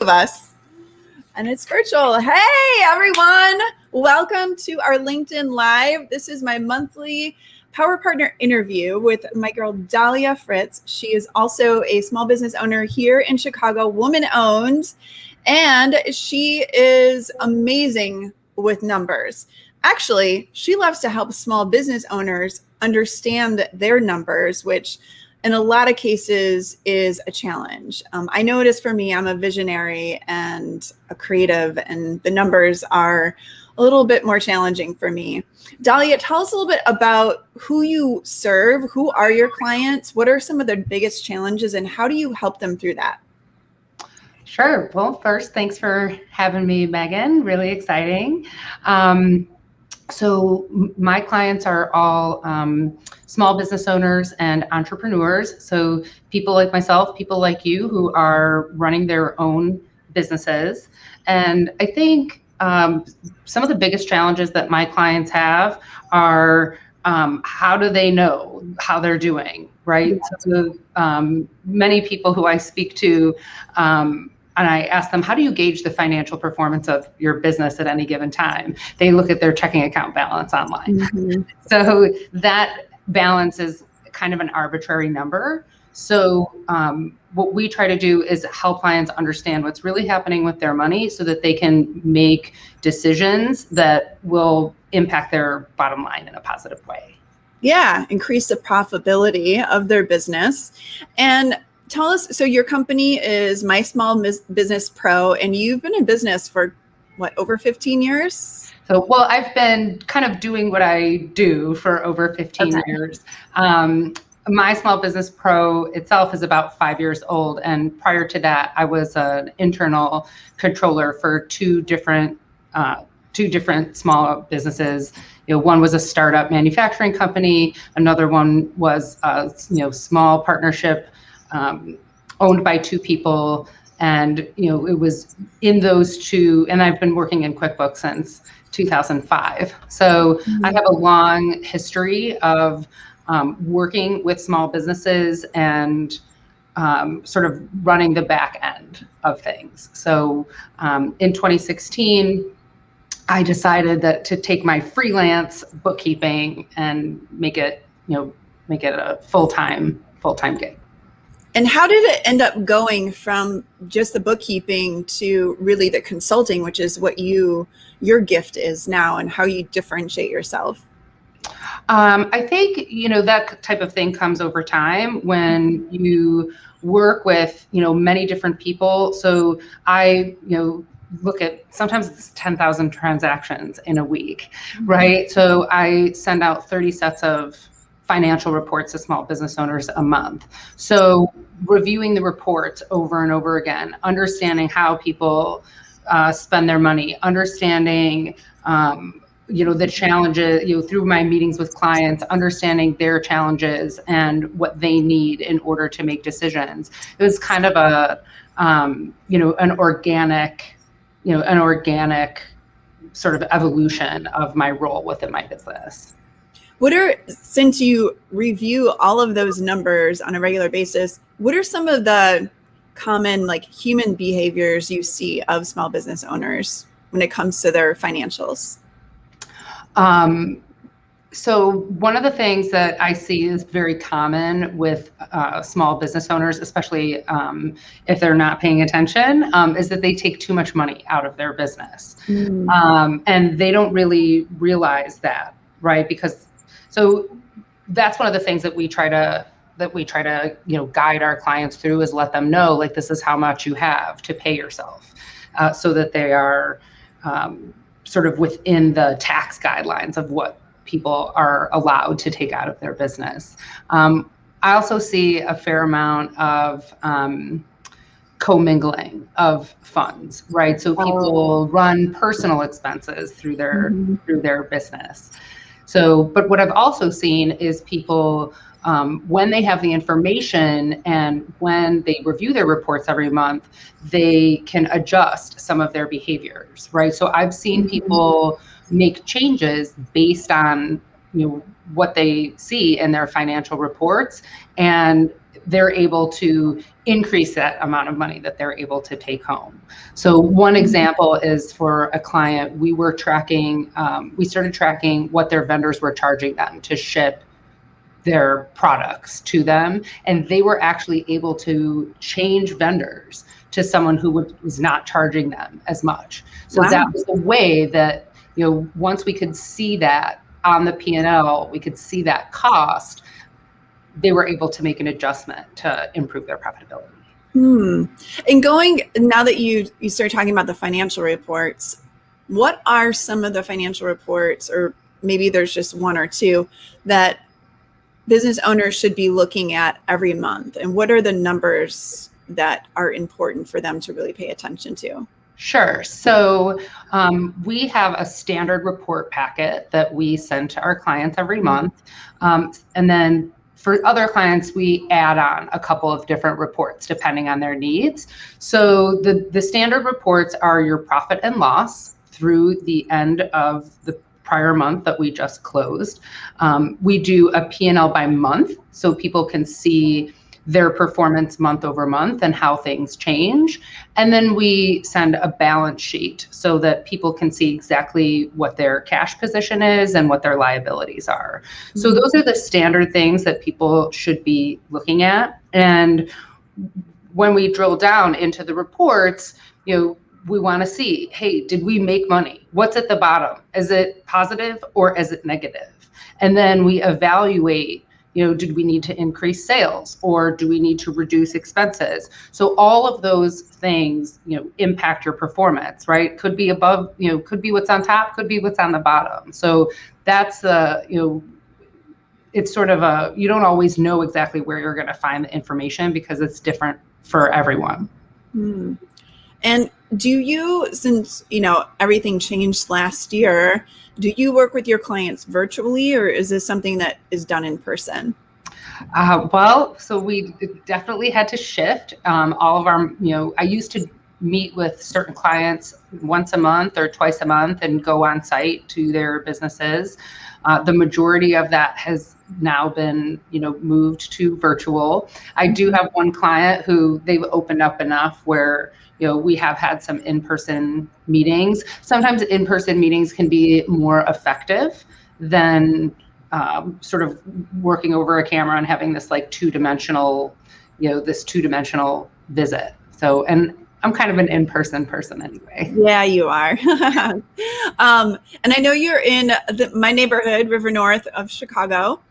of us. And it's virtual. Hey, everyone. Welcome to our LinkedIn Live. This is my monthly Power Partner interview with my girl, Daliah Fritz. She is also a small business owner here in Chicago, woman-owned, and she is amazing with numbers. Actually, she loves to help small business owners understand their numbers, which in a lot of cases is a challenge. I know it is for me. I'm a visionary and a creative, and the numbers are a little bit more challenging for me. Daliah, tell us a little bit about who you serve. Who are your clients? What are some of their biggest challenges, and how do you help them through that? Sure. Well, first, thanks for having me, Megan. Really exciting. So my clients are all small business owners and entrepreneurs. So people like myself, people like you who are running their own businesses. And I think some of the biggest challenges that my clients have are how do they know how they're doing, right? So many people who I speak to, and I ask them, how do you gauge the financial performance of your business at any given time? They look at their checking account balance online. Mm-hmm. So that balance is kind of an arbitrary number. So what we try to do is help clients understand what's really happening with their money so that they can make decisions that will impact their bottom line in a positive way. Yeah, increase the profitability of their business. And tell us, so your company is My Small Business Pro, and you've been in business for what, over 15 years? So, well, I've been kind of doing what I do for over 15 years. My Small Business Pro itself is about 5 years old. And prior to that, I was an internal controller for two different small businesses. You know, one was a startup manufacturing company. Another one was a small partnership owned by two people. And, it was in those two, and I've been working in QuickBooks since 2005. So I have a long history of working with small businesses and sort of running the back end of things. So in 2016, I decided that to take my freelance bookkeeping and make it a full-time gig. And how did it end up going from just the bookkeeping to really the consulting, which is what your gift is now, and how you differentiate yourself? I think, that type of thing comes over time when you work with, many different people. So I, look at sometimes it's 10,000 transactions in a week, right? So I send out 30 sets of financial reports to small business owners a month. So reviewing the reports over and over again, understanding how people spend their money, understanding, the challenges, through my meetings with clients, understanding their challenges and what they need in order to make decisions. It was kind of an organic sort of evolution of my role within my business. Since you review all of those numbers on a regular basis, what are some of the common human behaviors you see of small business owners when it comes to their financials? So one of the things that I see is very common with small business owners, especially if they're not paying attention, is that they take too much money out of their business. And they don't really realize that, right? So that's one of the things that we try to guide our clients through, is let them know, this is how much you have to pay yourself, so that they are sort of within the tax guidelines of what people are allowed to take out of their business. I also see a fair amount of commingling of funds, right? So people run personal expenses through their business. So, but what I've also seen is people, when they have the information and when they review their reports every month, they can adjust some of their behaviors, right? So I've seen people make changes based on what they see in their financial reports, and they're able to increase that amount of money that they're able to take home. So one example is for a client, we started tracking what their vendors were charging them to ship their products to them, and they were actually able to change vendors to someone who was not charging them as much. So Wow. that was the way that, once we could see that on the P&L, we could see that cost, they were able to make an adjustment to improve their profitability. And now that you start talking about the financial reports, what are some of the financial reports, or maybe there's just one or two, that business owners should be looking at every month? And what are the numbers that are important for them to really pay attention to? Sure. So we have a standard report packet that we send to our clients every month. And then for other clients, we add on a couple of different reports depending on their needs. So the standard reports are your profit and loss through the end of the prior month that we just closed. We do a P&L by month so people can see their performance month over month and how things change. And then we send a balance sheet so that people can see exactly what their cash position is and what their liabilities are. So those are the standard things that people should be looking at. And when we drill down into the reports, we want to see, hey, did we make money? What's at the bottom? Is it positive or is it negative? And then we evaluate, did we need to increase sales or do we need to reduce expenses? So all of those things, impact your performance, right? Could be above, could be what's on top, could be what's on the bottom. So that's it's sort of you don't always know exactly where you're going to find the information because it's different for everyone. And do you, since, everything changed last year, do you work with your clients virtually, or is this something that is done in person? Well, so we definitely had to shift all of our, I used to meet with certain clients once a month or twice a month and go on site to their businesses. The majority of that has now been, moved to virtual. I do have one client who they've opened up enough where, we have had some in-person meetings. Sometimes in-person meetings can be more effective than sort of working over a camera and having this like two-dimensional visit. So, and I'm kind of an in-person person anyway. Yeah, you are. And I know you're in my neighborhood, River North of Chicago.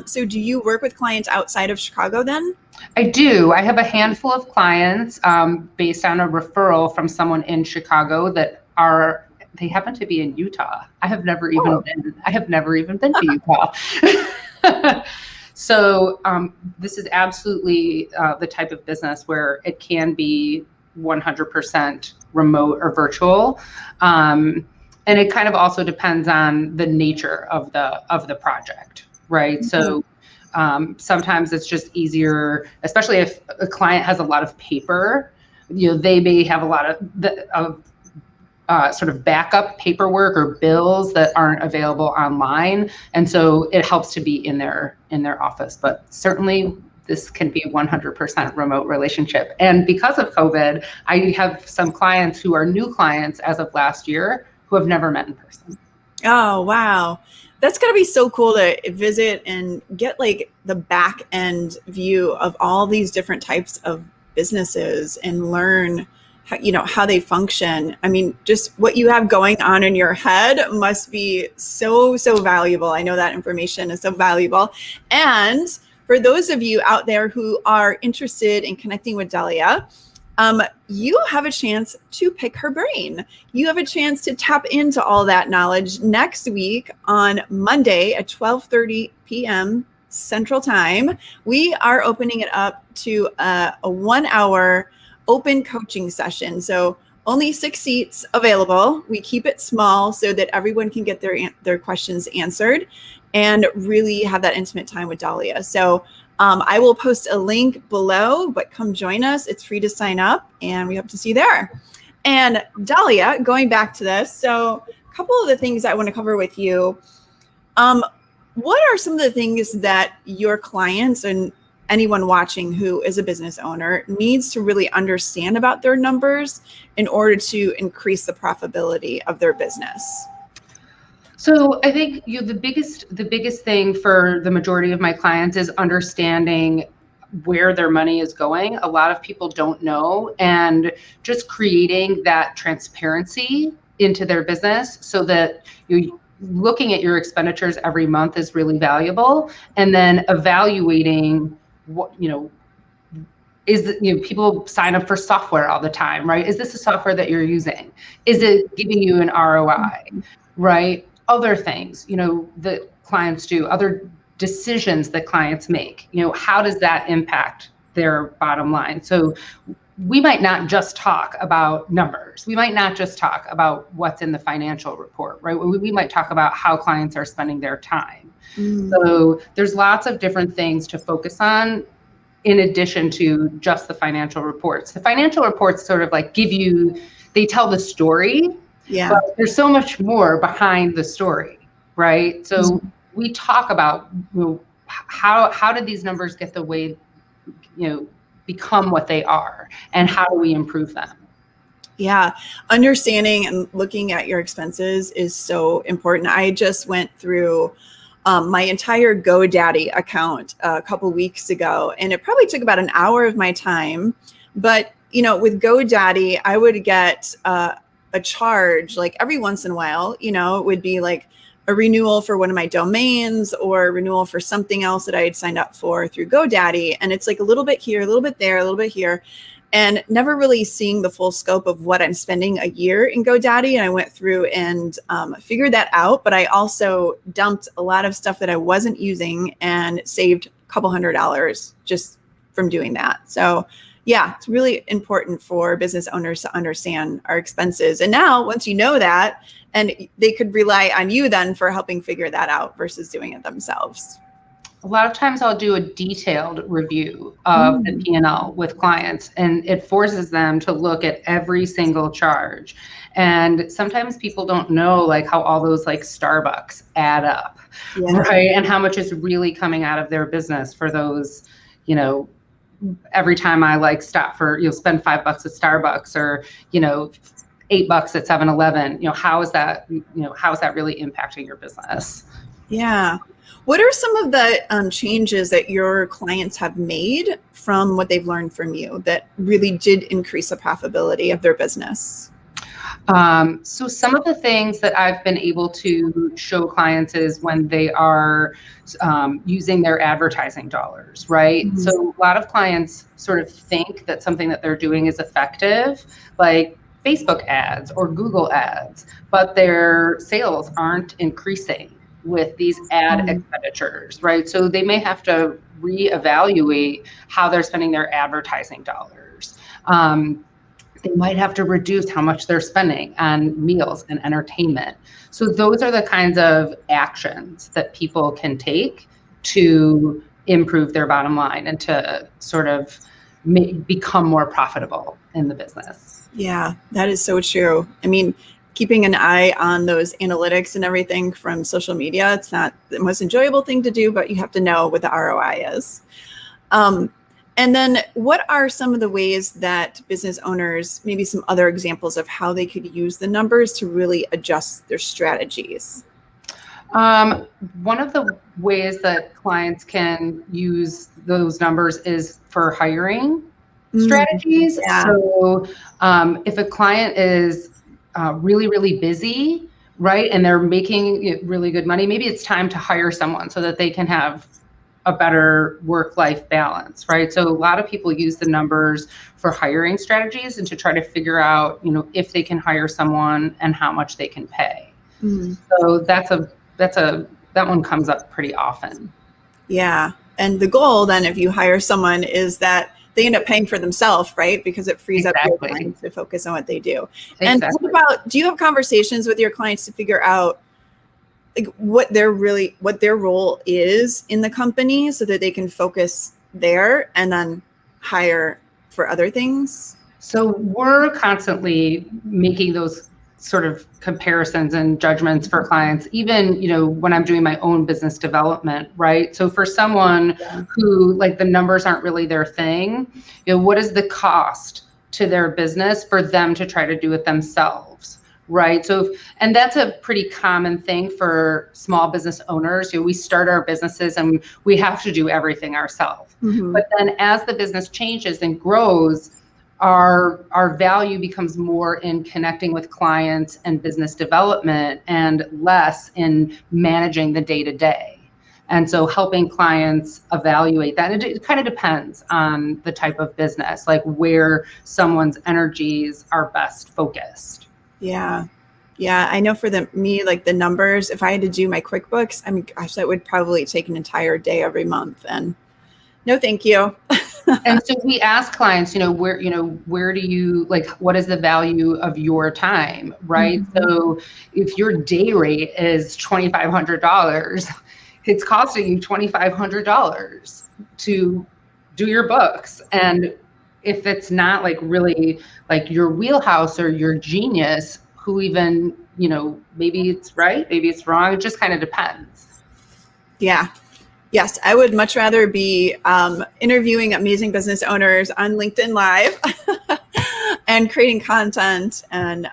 So do you work with clients outside of Chicago then? I do. I have a handful of clients based on a referral from someone in Chicago they happen to be in Utah. I have never even been to Utah. So this is absolutely the type of business where it can be 100% remote or virtual. And it kind of also depends on the nature of the project, right? So sometimes it's just easier, especially if a client has a lot of paper, they may have a lot of sort of backup paperwork or bills that aren't available online. And so it helps to be in their office, but certainly this can be a 100% remote relationship. And because of COVID, I have some clients who are new clients as of last year who have never met in person. Oh, wow. That's going to be so cool to visit and get like the back end view of all these different types of businesses and learn how they function. I mean, just what you have going on in your head must be so valuable. I know that information is so valuable. And for those of you out there who are interested in connecting with Daliah, you have a chance to pick her brain. You have a chance to tap into all that knowledge next week on Monday at 12:30 p.m. Central Time. We are opening it up to a 1 hour open coaching session. So only 6 seats available. We keep it small so that everyone can get their questions answered and really have that intimate time with Daliah. So I will post a link below, but come join us. It's free to sign up and we hope to see you there. And Daliah, going back to this, so a couple of the things I want to cover with you. What are some of the things that your clients and anyone watching who is a business owner needs to really understand about their numbers in order to increase the profitability of their business? So I think the biggest thing for the majority of my clients is understanding where their money is going. A lot of people don't know, and just creating that transparency into their business so that you looking at your expenditures every month is really valuable, and then evaluating what, people sign up for software all the time, right? Is this a software that you're using? Is it giving you an ROI, right? Other things, that clients do, other decisions that clients make, how does that impact their bottom line? So we might not just talk about numbers. We might not just talk about what's in the financial report, right? We might talk about how clients are spending their time. So there's lots of different things to focus on in addition to just the financial reports. The financial reports sort of like they tell the story, but there's so much more behind the story, right? So we talk about how did these numbers get the way, become what they are, and how do we improve them? Yeah, understanding and looking at your expenses is so important. I just went through my entire GoDaddy account a couple weeks ago, and it probably took about an hour of my time. But, with GoDaddy, I would get a charge like every once in a while, it would be like a renewal for one of my domains or a renewal for something else that I had signed up for through GoDaddy. And it's like a little bit here, a little bit there, a little bit here, and never really seeing the full scope of what I'm spending a year in GoDaddy. And I went through and figured that out, but I also dumped a lot of stuff that I wasn't using and saved a couple $100 just from doing that. So yeah, it's really important for business owners to understand our expenses. And now, once you know that, and they could rely on you then for helping figure that out versus doing it themselves. A lot of times I'll do a detailed review of the P&L with clients, and it forces them to look at every single charge. And sometimes people don't know like how all those like Starbucks add up, right? And how much is really coming out of their business for those, every time I like stop for, spend $5 at Starbucks or, $8 at 7-Eleven, how is that really impacting your business? Yeah. What are some of the changes that your clients have made from what they've learned from you that really did increase the profitability of their business? So some of the things that I've been able to show clients is when they are using their advertising dollars, right? So a lot of clients sort of think that something that they're doing is effective, like Facebook ads or Google ads, but their sales aren't increasing with these ad expenditures, right? So they may have to reevaluate how they're spending their advertising dollars. They might have to reduce how much they're spending on meals and entertainment. So those are the kinds of actions that people can take to improve their bottom line and to sort of become more profitable in the business. Yeah, that is so true. I mean, keeping an eye on those analytics and everything from social media, it's not the most enjoyable thing to do, but you have to know what the ROI is. And then what are some of the ways that business owners, maybe some other examples of how they could use the numbers to really adjust their strategies? One of the ways that clients can use those numbers is for hiring strategies. Yeah. So if a client is really, really busy, right, and they're making really good money, maybe it's time to hire someone so that they can have a better work-life balance, right? So a lot of people use the numbers for hiring strategies and to try to figure out, if they can hire someone and how much they can pay. So that one comes up pretty often. Yeah. And the goal then, if you hire someone, is that they end up paying for themselves, right? Because it frees up your clients to focus on what they do. And what about, do you have conversations with your clients to figure out like what their role is in the company so that they can focus there and then hire for other things? So we're constantly making those sort of comparisons and judgments for clients, even, when I'm doing my own business development, right? So for someone who like the numbers aren't really their thing, what is the cost to their business for them to try to do it themselves? Right. So, and that's a pretty common thing for small business owners. We start our businesses and we have to do everything ourselves. But then as the business changes and grows, our value becomes more in connecting with clients and business development and less in managing the day-to-day. And so helping clients evaluate that, it kind of depends on the type of business, like where someone's energies are best focused. Yeah. Yeah. I know for me, like the numbers, if I had to do my QuickBooks, I mean, gosh, that would probably take an entire day every month. And no, thank you. And so we ask clients, where do you like, what is the value of your time? Right. So if your day rate is $2,500, it's costing you $2,500 to do your books. And if it's not like really like your wheelhouse or your genius, who even, maybe it's right, maybe it's wrong. It just kind of depends. Yeah. Yes, I would much rather be interviewing amazing business owners on LinkedIn Live and creating content and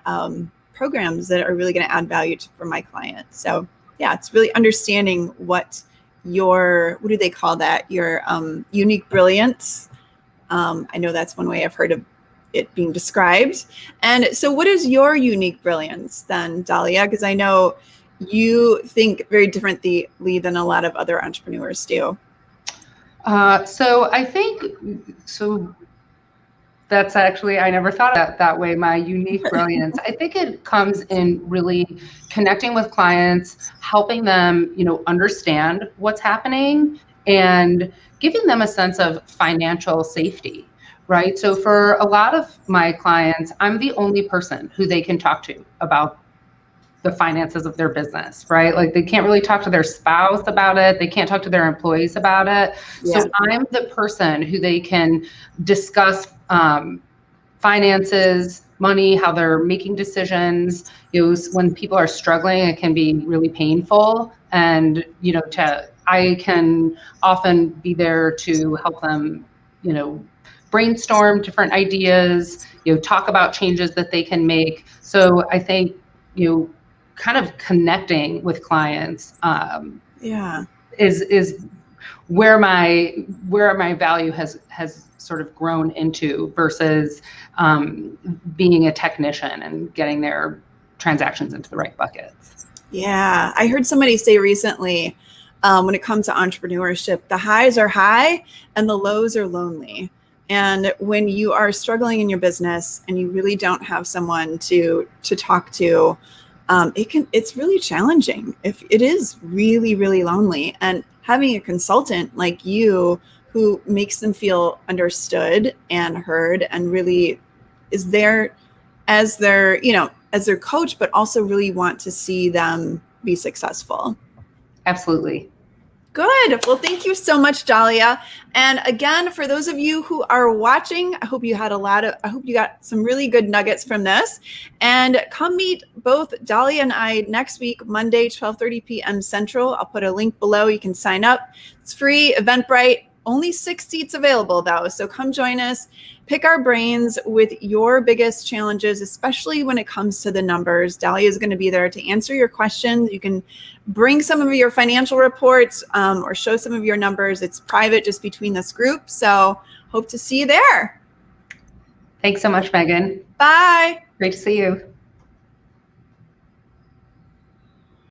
programs that are really going to add value for my clients. So yeah, it's really understanding what do they call that? Your unique brilliance. I know that's one way I've heard of it being described. And so what is your unique brilliance then, Daliah? Because I know you think very differently than a lot of other entrepreneurs do. So I think, that's actually, I never thought of that way, my unique brilliance. I think it comes in really connecting with clients, helping them, understand what's happening and giving them a sense of financial safety, right? So for a lot of my clients, I'm the only person who they can talk to about the finances of their business, right? Like they can't really talk to their spouse about it. They can't talk to their employees about it. Yeah. So I'm the person who they can discuss finances, money, how they're making decisions. When people are struggling, it can be really painful. And, I can often be there to help them, brainstorm different ideas, talk about changes that they can make. So I think, kind of connecting with clients is where my value has sort of grown into versus being a technician and getting their transactions into the right buckets. Yeah, I heard somebody say recently, when it comes to entrepreneurship, the highs are high and the lows are lonely. And when you are struggling in your business and you really don't have someone to talk to, it's really challenging. If it is really, really lonely, and having a consultant like you who makes them feel understood and heard and really is there as their coach, but also really want to see them be successful. Absolutely. Good. Well, thank you so much, Daliah. And again, for those of you who are watching, I hope you got some really good nuggets from this. And come meet both Daliah and I next week, Monday, 12:30 p.m. Central. I'll put a link below. You can sign up. It's free, Eventbrite. Only 6 seats available though. So come join us, pick our brains with your biggest challenges, especially when it comes to the numbers. Daliah is going to be there to answer your questions. You can bring some of your financial reports or show some of your numbers. It's private, just between this group. So hope to see you there. Thanks so much, Megan. Bye. Great to see you.